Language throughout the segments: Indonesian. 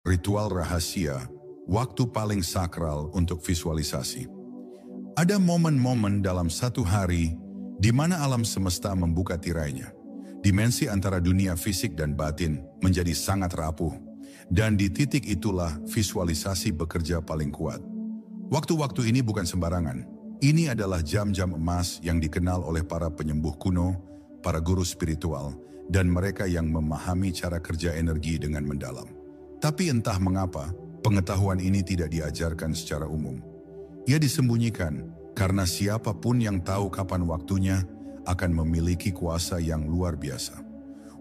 ritual rahasia, waktu paling sakral untuk visualisasi. Ada momen-momen dalam satu hari di mana alam semesta membuka tirainya. Dimensi antara dunia fisik dan batin menjadi sangat rapuh, dan di titik itulah visualisasi bekerja paling kuat. Waktu-waktu ini bukan sembarangan. Ini adalah jam-jam emas yang dikenal oleh para penyembuh kuno, para guru spiritual, dan mereka yang memahami cara kerja energi dengan mendalam. Tapi entah mengapa, pengetahuan ini tidak diajarkan secara umum. Ia disembunyikan karena siapapun yang tahu kapan waktunya akan memiliki kuasa yang luar biasa.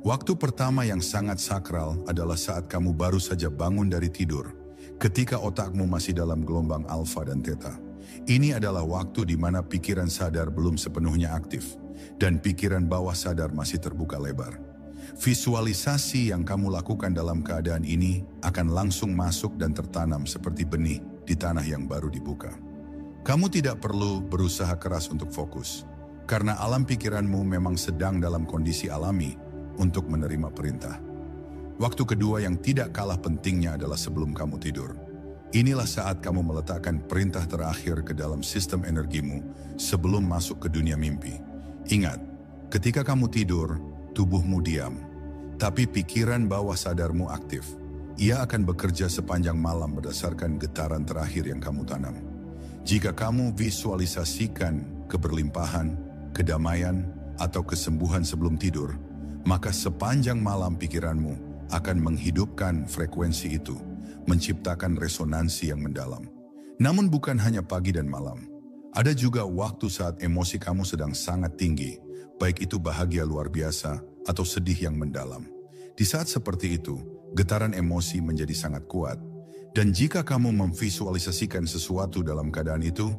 Waktu pertama yang sangat sakral adalah saat kamu baru saja bangun dari tidur, ketika otakmu masih dalam gelombang alfa dan theta. Ini adalah waktu di mana pikiran sadar belum sepenuhnya aktif, dan pikiran bawah sadar masih terbuka lebar. Visualisasi yang kamu lakukan dalam keadaan ini akan langsung masuk dan tertanam seperti benih di tanah yang baru dibuka. Kamu tidak perlu berusaha keras untuk fokus, karena alam pikiranmu memang sedang dalam kondisi alami untuk menerima perintah. Waktu kedua yang tidak kalah pentingnya adalah sebelum kamu tidur. Inilah saat kamu meletakkan perintah terakhir ke dalam sistem energimu sebelum masuk ke dunia mimpi. Ingat, ketika kamu tidur, tubuhmu diam, tapi pikiran bawah sadarmu aktif. Ia akan bekerja sepanjang malam berdasarkan getaran terakhir yang kamu tanam. Jika kamu visualisasikan keberlimpahan, kedamaian, atau kesembuhan sebelum tidur, maka sepanjang malam pikiranmu akan menghidupkan frekuensi itu, menciptakan resonansi yang mendalam. Namun bukan hanya pagi dan malam. Ada juga waktu saat emosi kamu sedang sangat tinggi, baik itu bahagia luar biasa atau sedih yang mendalam. Di saat seperti itu, getaran emosi menjadi sangat kuat. Dan jika kamu memvisualisasikan sesuatu dalam keadaan itu,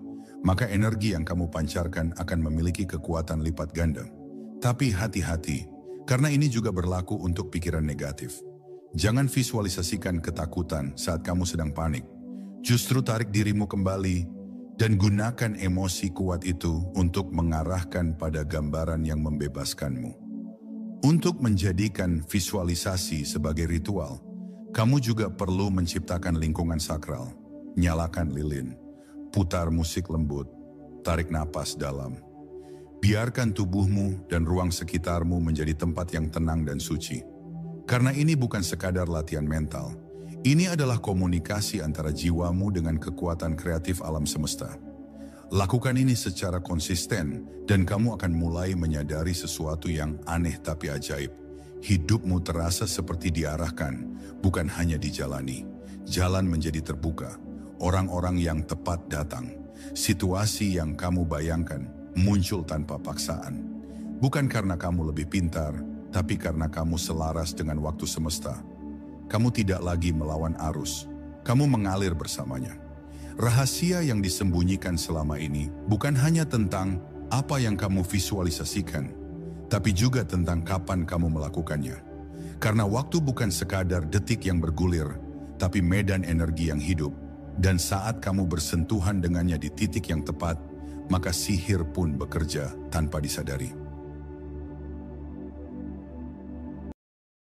maka energi yang kamu pancarkan akan memiliki kekuatan lipat ganda. Tapi hati-hati, karena ini juga berlaku untuk pikiran negatif. Jangan visualisasikan ketakutan saat kamu sedang panik. Justru tarik dirimu kembali dan gunakan emosi kuat itu untuk mengarahkan pada gambaran yang membebaskanmu. Untuk menjadikan visualisasi sebagai ritual, kamu juga perlu menciptakan lingkungan sakral. Nyalakan lilin, putar musik lembut, tarik napas dalam. Biarkan tubuhmu dan ruang sekitarmu menjadi tempat yang tenang dan suci. Karena ini bukan sekadar latihan mental. Ini adalah komunikasi antara jiwamu dengan kekuatan kreatif alam semesta. Lakukan ini secara konsisten dan kamu akan mulai menyadari sesuatu yang aneh tapi ajaib. Hidupmu terasa seperti diarahkan, bukan hanya dijalani. Jalan menjadi terbuka, orang-orang yang tepat datang. Situasi yang kamu bayangkan muncul tanpa paksaan. Bukan karena kamu lebih pintar, tapi karena kamu selaras dengan waktu semesta. Kamu tidak lagi melawan arus, kamu mengalir bersamanya. Rahasia yang disembunyikan selama ini bukan hanya tentang apa yang kamu visualisasikan, tapi juga tentang kapan kamu melakukannya. Karena waktu bukan sekadar detik yang bergulir, tapi medan energi yang hidup. Dan saat kamu bersentuhan dengannya di titik yang tepat, maka sihir pun bekerja tanpa disadari.